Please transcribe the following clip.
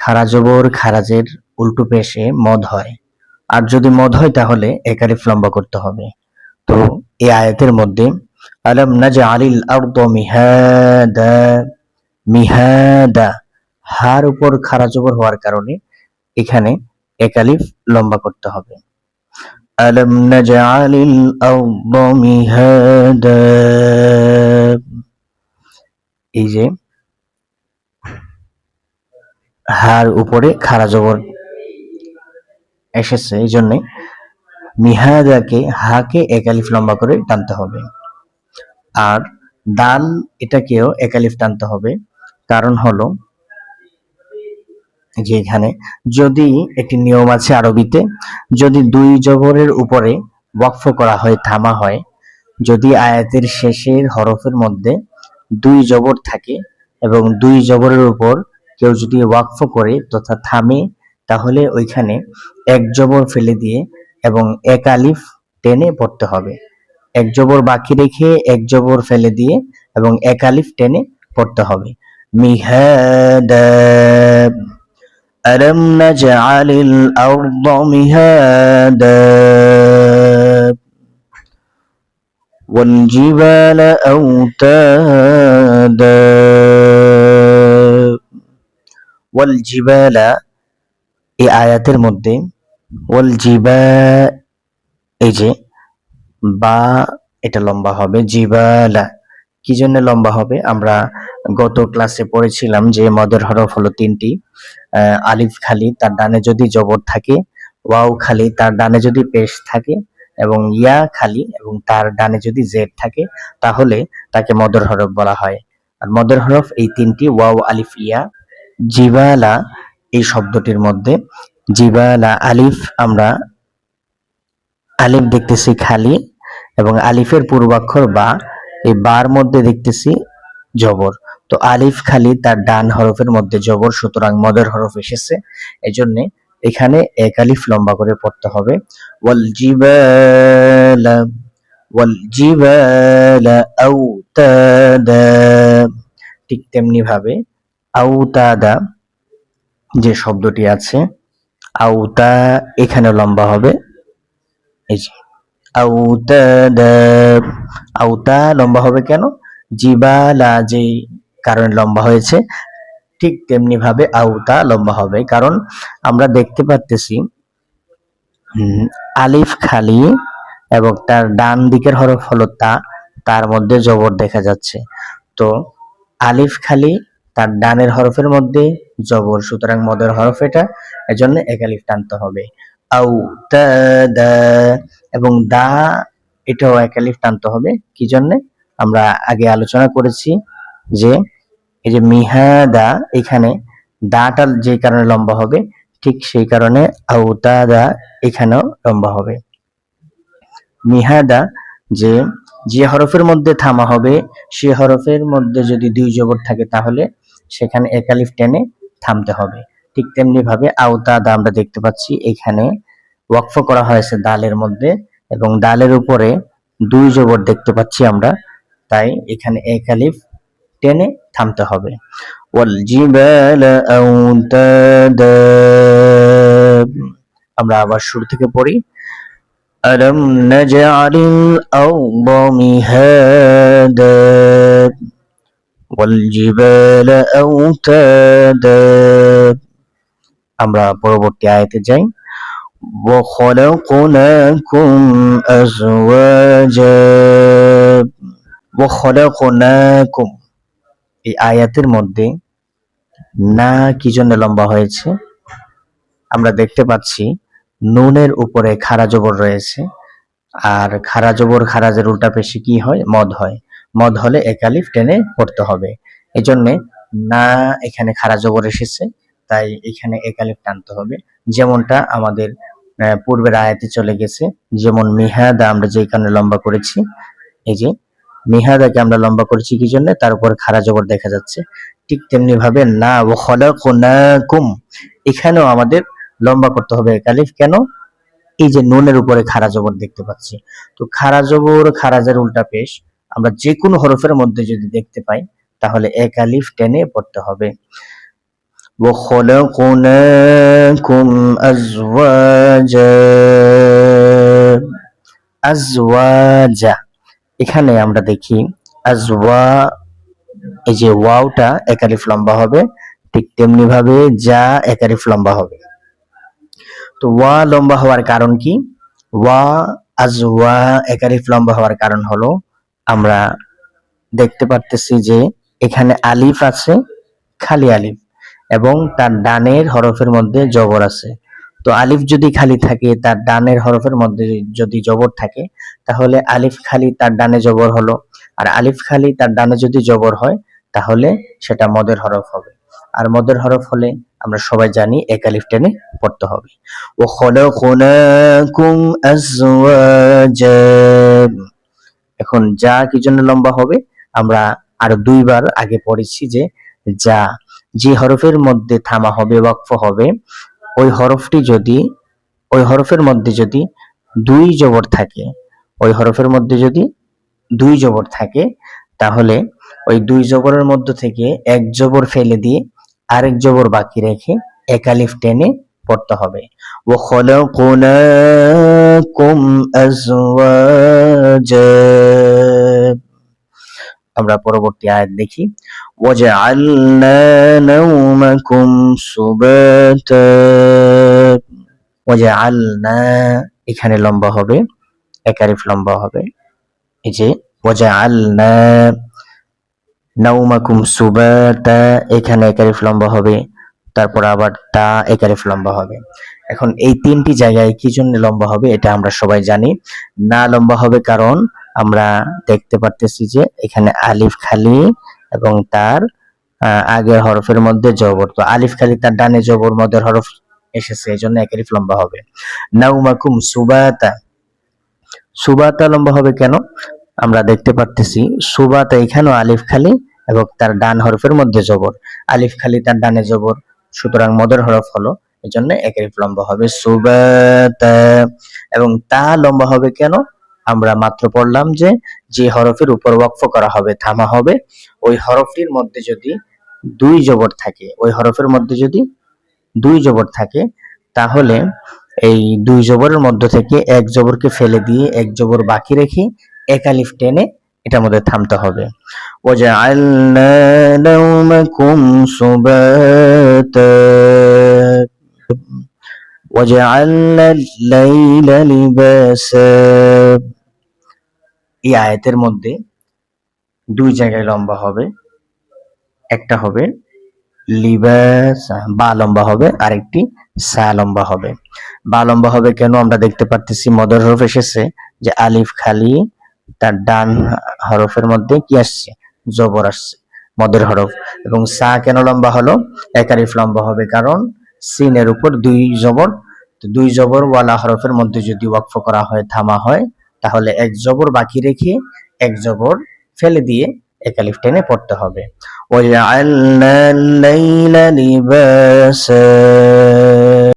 খারা জবর খারাজের উল্টো পেশে মদ হয়, আর যদি মদ হয় তাহলে এক আলিফ লম্বা করতে হবে। তো এই আয়াতের মধ্যে আলাম নাজআলিল আরদ মিহাদা, মিহাদা হার উপর খারা জবর হওয়ার কারণে এখানে এক আলিফ লম্বা করতে হবে। আলাম নাজআলিল আরদ মিহাদা, এই যে হার উপরে খারা জবর এসেছে, এই জন্য মিহাদাকে হাকে এক আলিফ লম্বা করে টানতে হবে। আর দাল এটাকেও এক আলিফ টানতে হবে, কারণ হলো যে এখানে যদি একটি নিয়ম আছে আরবিতে, যদি দুই জবরের উপরে ওয়াকফ করা হয়, থামা হয়, যদি আয়াতের শেষের হরফের মধ্যে দুই জবর থাকে এবং দুই জবরের উপর কেউ যদি ওয়াকফ করে তথা থামে, তাহলে ওইখানে এক জবর ফেলে দিয়ে এবং এক আলিফ টেনে পড়তে হবে। এক জবর বাকি রেখে এক জবর ফেলে দিয়ে এবং এক আলিফ টেনে পড়তে হবে। মিহাদা, আলাম নাজআলিল আরদ মিহাদা ওয়াল জিবালা আওতাদা, ওয়াল জিবালা এই আয়াতের মধ্যে ওয়াল জিবা, এই যে বা এটা লম্বা হবে, জিবালা কি জন্য লম্বা হবে? আমরা গত ক্লাসে পড়েছিলাম যে মদের হরফ হলো তিনটি। আলিফ খালি তার ডানে যদি জবর থাকে, ওয়াও খালি তার ডানে যদি পেশ থাকে, এবং ইয়া খালি এবং তার ডানে যদি জেড থাকে, তাহলে তাকে মদের হরফ বলা হয়। আর মদের হরফ এই তিনটি, ওয়াও আলিফ ইয়া। জিবালা এই শব্দটির মধ্যে জিবালা আলিফ, আমরা আলিফ দেখতেছি খালি এবং আলিফের পূর্বাক্ষর বা, এই বার মধ্যে দেখতেছি জবর। তো আলিফ খালি তার ডান হরফের মধ্যে জবর, সুতরাং মদের হরফ এসেছে, এজন্য এখানে এক আলিফ লম্বা করে পড়তে হবে। ওয়াল জিবালা, ওয়াল জিবালা আওতাদা, ঠিক তেমনি ভাবে আওতাদা যে শব্দটি আছে, আওতা এখানে লম্বা হবে, এই যে আওতাদা। আওতা লম্বা হবে কেন? জিবালা যে কারণে লম্বা হয়েছে, ঠিক তেমনি ভাবে আওতা লম্বা হবে, কারণ আমরা দেখতে পাচ্তেছি আলিফ খালি এবং তার ডান দিকের হরফ হলো তা, তার মধ্যে জবর দেখা যাচ্ছে। তো আলিফ খালি তার ডানের হরফের মধ্যে জবর, সুতরাং মদের হরফ এটা, এজন্য এক আলিফ টানতে হবে। আওতাদা, এবং দা এটাও এক আলিফ টানতে হবে, কি জন্য? আমরা আগে আলোচনা করেছি যে এই যে মিহাদা, এখানে দাটা যে কারণে লম্বা হবে, ঠিক সেই কারণে আওতাদা এখানেও লম্বা হবে। মিহাদা যে যে হরফের মধ্যে থামা হবে, সে হরফের মধ্যে যদি দুই জবর থাকে তাহলে সেখানে এক আলিফ টেনে থামতে হবে। ঠিক তেমনি ভাবে আওতাদা আমরা দেখতে পাচ্ছি এখানে ওয়াকফ করা হয়েছে দালের মধ্যে এবং দালের উপরে দুই জবর দেখতে পাচ্ছি আমরা, তাই এখানে এক আলিফ টেনে থামতে হবে। ওয়াল জিবালা আওতাদা, আমরা আবার শুরু থেকে পড়ি। আলাম নাজআলিল আরদ মিহাদা ওয়াল জিবালা আওতাদা। আমরা পরবর্তী আয়াতে যাই। ওয়া খলাকনাকুম আজওয়াজা, ওয়া খলাকনাকুম এই আয়াতের মধ্যে না কি জন্য লম্বা হয়েছে? আমরা দেখতে পাচ্ছি নুনের উপরে খারা জবর রয়েছে, আর খারা জবর খারাজের উল্টা পেশে কি হয়? মদ হয়। মদ হলে এক আলিফ টেনে পড়তে হবে, এজন্য না এখানে খারা জবর এসেছে, তাই এখানে এক আলিফ টানতে হবে, যেমনটা আমাদের পূর্বের আয়াতে চলে গেছে। যেমন মিহাদা আমরা যে কারণে লম্বা করেছি, এই যে মিহাদাকে আমরা লম্বা করেছি কি জন্য? তার উপর খারা জবর দেখা যাচ্ছে। ঠিক তেমনি ভাবে না ওয়া খলাকনাকুম, এখানেও আমাদের লম্বা করতে হবে এক আলিফ। কেন? এই যে নুনের উপরে খারা জবর দেখতে পাচ্ছি, তো খারা জবর খারাজের উল্টা পেশ আমরা যে কোনো হরফের মধ্যে যদি দেখতে পাই তাহলে এক আলিফ টেনে পড়তে হবে। وخلقناكم أزواجا আজওয়াজা এখানে আমরা দেখি আজওয়া এই যে ওয়াওটা একালিফ লম্বা হবে, ঠিক তেমনি ভাবে যা একালিফ লম্বা হবে। তো ওয়া লম্বা হওয়ার কারণ কি? ওয়া আজওয়া একালিফ লম্বা হওয়ার কারণ হলো আমরা দেখতে পারতেছি যে এখানে আলিফ আছে, খালি আলিফ, এবং তার ডানের হরফের মধ্যে জবর আছে। তো আলিফ যদি খালি থাকে, তার ডানের হরফের মধ্যে যদি জবর থাকে, তাহলে আলিফ খালি তার ডানে জবর হলো, আর আলিফ খালি তার ডানে যদি জবর হয় তাহলে সেটা মদের হরফ হবে। আর মদের হরফ হলে আমরা সবাই জানি এক আলিফ টেনে পড়তে হবে। ও খলাকুনাকুম আজওয়াজা, এখন যা কি জন্য লম্বা হবে? আমরা আরো দুইবার আগে পড়েছি যে যা যে হরফের মধ্যে থামা হবে, ওয়াকফ হবে, ওই হরফটি যদি ওই হরফের মধ্যে যদি দুই জবর থাকে, ওই হরফের মধ্যে যদি দুই জবর থাকে, তাহলে ওই দুই জবরের মধ্য থেকে এক জবর ফেলে দিয়ে আরেক জবর বাকি রেখে এক আলিফ টেনে পড়তে হবে। ওয়া খলাকুনাকুম আজওয়াজা। আমরা পরবর্তী আয়াত দেখি। ওয়াজআলনা নাওমাকুম সুবাতা। ওয়াজআলনা এখানে লম্বা হবে, এক আলিফ লম্বা হবে। এই যে ওয়াজআলনা নাওমাকুম সুবাতা, এখানে এক আলিফ লম্বা হবে, তারপর আবার তা এক আলিফ লম্বা হবে। এখন এই তিনটি জায়গায় কি জন্য লম্বা হবে এটা আমরা সবাই জানি। না লম্বা হবে কারণ আমরা দেখতে পারতেছি যে এখানে আলিফ খালি এবং তার আগের হরফের মধ্যে জবর। তো আলিফ খালি তার ডানে জবর, মদের হরফ এসেছে, এই জন্য এক আলিফ লম্বা হবে। নাউমাকুম সুবাতা, সুবাতা লম্বা হবে কেন? আমরা দেখতে পারতেছি সুবাতা এখানেও আলিফ খালি এবং তার ডান হরফের মধ্যে জবর, আলিফ খালি তার ডানে জবর, সুতরাং মদের হরফ হলো, এই জন্য এক আলিফ লম্বা হবে সুবাতা। এবং তা লম্বা হবে কেন? আমরা মাত্র পড়লাম যে যে হরফের উপর ওয়াকফ করা হবে, থামা হবে, ওই হরফটির মধ্যে যদি দুই জবর থাকে, ওই হরফের মধ্যে যদি দুই জবর থাকে, তাহলে এই দুই জবরের মধ্য থেকে এক জবরকে ফেলে দিয়ে এক জবর বাকি রেখে এক আলিফ টেনে এটার মধ্যে থামতে হবে। ওয়াজআলনা নাওমাকুম সুবাতা ওয়াজআলনা লাইলা লিবাসা। এই আয়াতের মধ্যে দুই জায়গায় লম্বা হবে, একটা হবে লিবাসা, বা লম্বা হবে, আরেকটি সা লম্বা হবে। বা লম্বা হবে কেন? আমরা দেখতে পারতেছি মদের হরফ এসেছে, যে আলিফ খালি তার ডান হরফের মধ্যে কি আসছে? জবর আসছে, মদের হরফ। এবং সা কেন লম্বা হলো? এক আলিফ লম্বা হবে কারণ সিনের উপর দুই জবর। তো দুই জবর ওয়ালা হরফের মধ্যে যদি ওয়াকফ করা হয়, থামা হয়, তাহলে এক জবর বাকি রেখে এক জবর ফেলে দিয়ে এক আলিফ টেনে পড়তে হবে। ওয়াজআলনা লাইলা লিবাসা।